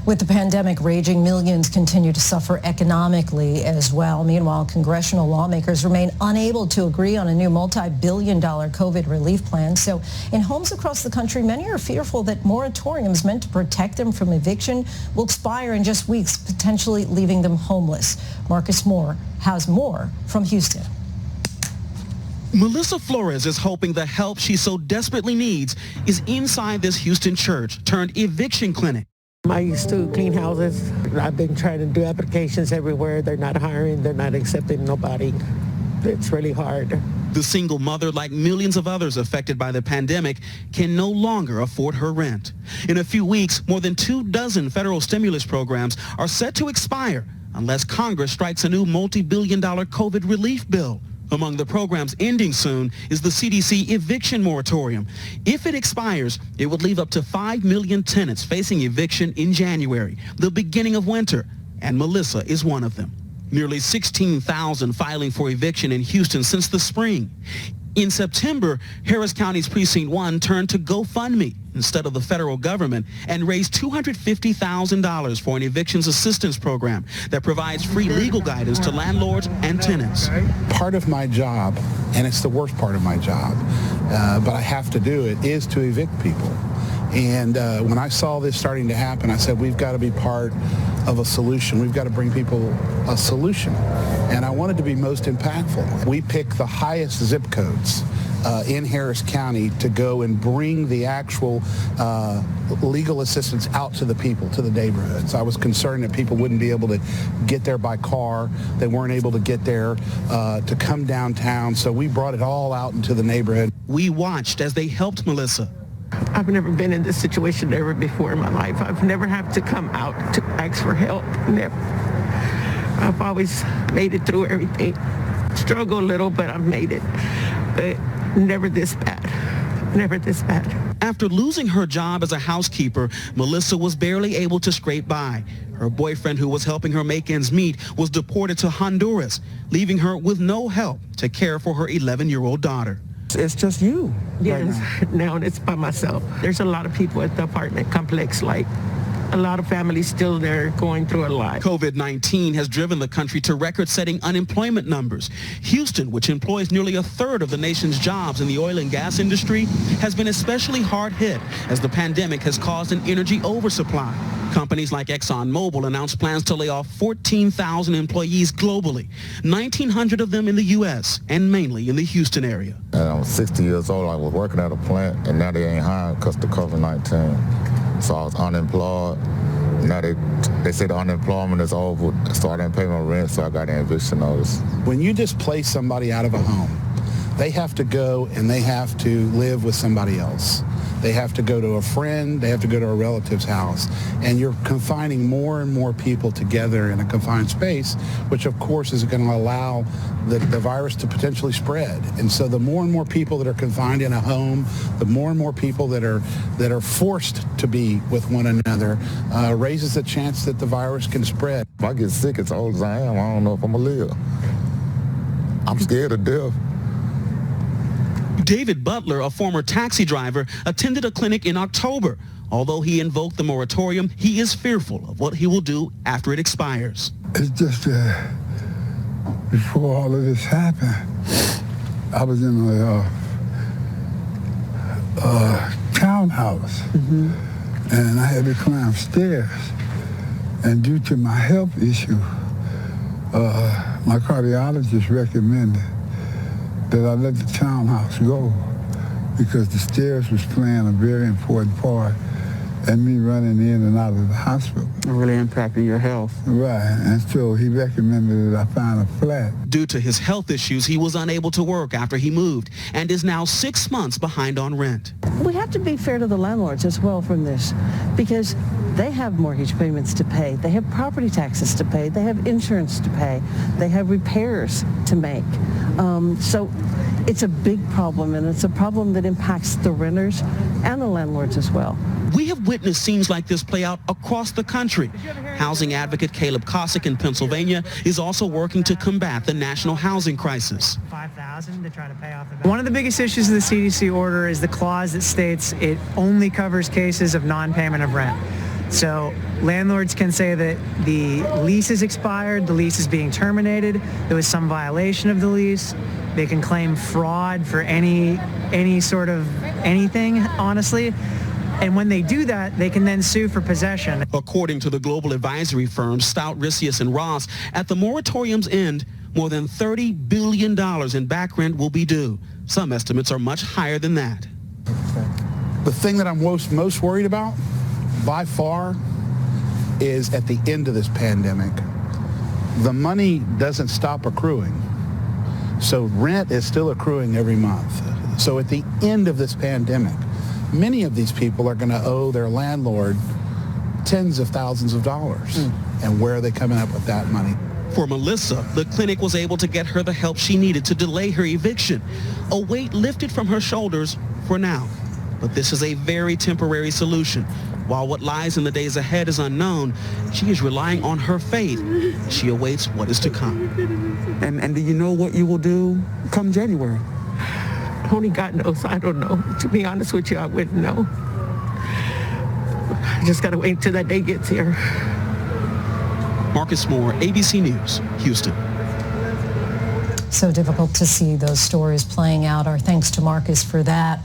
With the pandemic raging, millions continue to suffer economically as well. Meanwhile, congressional lawmakers remain unable to agree on a new multi-billion-dollar COVID relief plan. So in homes across the country, many are fearful that moratoriums meant to protect them from eviction will expire in just weeks, potentially leaving them homeless. Marcus Moore has more from Houston. Melissa Flores is hoping the help she so desperately needs is inside this Houston church turned eviction clinic. I used to clean houses. I've been trying to do applications everywhere. They're not hiring. They're not accepting nobody. It's really hard. The single mother, like millions of others affected by the pandemic, can no longer afford her rent. In a few weeks, more than 24 federal stimulus programs are set to expire unless Congress strikes a new multi-billion-dollar COVID relief bill. Among the programs ending soon is the CDC eviction moratorium. If it expires, it would leave up to 5 million tenants facing eviction in January, the beginning of winter, and Melissa is one of them. Nearly 16,000 filing for eviction in Houston since the spring. In September, Harris County's Precinct One turned to GoFundMe instead of the federal government and raised $250,000 for an evictions assistance program that provides free legal guidance to landlords and tenants. Part of my job, and it's the worst part of my job, but I have to do it, is to evict people. And when I saw this starting to happen, I said, we've got to be part of a solution. We've got to bring people a solution. And I wanted to be most impactful. We picked the highest zip codes in Harris County to go and bring the actual legal assistance out to the people, to the neighborhoods. I was concerned that people wouldn't be able to get there by car. They weren't able to get there to come downtown. So we brought it all out into the neighborhood. We watched as they helped Melissa. I've never been in this situation ever before in my life. I've never had to come out to ask for help. Never. I've always made it through everything. Struggle a little, but I've made it. But never this bad. Never this bad. After losing her job as a housekeeper, Melissa was barely able to scrape by. Her boyfriend, who was helping her make ends meet, was deported to Honduras, leaving her with no help to care for her 11-year-old daughter. It's just you. Yes, right now it's by myself. There's a lot of people at the apartment complex, like a lot of families still there going through a lot. COVID-19 has driven the country to record-setting unemployment numbers. Houston, which employs nearly a third of the nation's jobs in the oil and gas industry, has been especially hard hit as the pandemic has caused an energy oversupply. Companies like ExxonMobil announced plans to lay off 14,000 employees globally, 1,900 of them in the U.S. and mainly in the Houston area. I'm 60 years old. I was working at a plant, and now they ain't hiring because of COVID-19. So I was unemployed. Now they say the unemployment is over, so I didn't pay my rent, so I got an eviction notice. When you displace somebody out of a home, they have to go and they have to live with somebody else. They have to go to a friend, they have to go to a relative's house. And you're confining more and more people together in a confined space, which of course is going to allow the virus to potentially spread. And so the more and more people that are confined in a home, the more and more people that are forced to be with one another, raises the chance that the virus can spread. If I get sick as old as I am, I don't know if I'm going to live. I'm scared of death. David Butler, a former taxi driver, attended a clinic in October. Although he invoked the moratorium, he is fearful of what he will do after it expires. It's just before all of this happened, I was in a townhouse, and I had to climb stairs. And due to my health issue, my cardiologist recommended that I let the townhouse go because the stairs was playing a very important part in me running in and out of the hospital. It really impacted your health. Right, and so he recommended that I find a flat. Due to his health issues, he was unable to work after he moved and is now 6 months behind on rent. We have to be fair to the landlords as well from this because they have mortgage payments to pay. They have property taxes to pay. They have insurance to pay. They have repairs to make. So it's a big problem, and it's a problem that impacts the renters and the landlords as well. We have witnessed scenes like this play out across the country. Housing advocate Caleb Cossack in Pennsylvania is also working to combat the national housing crisis. $5,000 to try to pay off the bill. One of the biggest issues of the CDC order is the clause that states it only covers cases of non-payment of rent. So landlords can say that the lease is expired, the lease is being terminated, there was some violation of the lease. They can claim fraud for any sort of anything, honestly. And when they do that, they can then sue for possession. According to the global advisory firm Stout, Rissius and Ross, at the moratorium's end, more than $30 billion in back rent will be due. Some estimates are much higher than that. The thing that I'm most worried about, by far, is at the end of this pandemic. The money doesn't stop accruing. So rent is still accruing every month. So at the end of this pandemic, many of these people are going to owe their landlord tens of thousands of dollars. And where are they coming up with that money? For Melissa, the clinic was able to get her the help she needed to delay her eviction. A weight lifted from her shoulders for now. But this is a very temporary solution. While what lies in the days ahead is unknown, she is relying on her faith. She awaits what is to come. And do you know what you will do come January? Only God knows. I don't know. To be honest with you, I wouldn't know. I just got to wait until that day gets here. Marcus Moore, ABC News, Houston. So difficult to see those stories playing out. Our thanks to Marcus for that.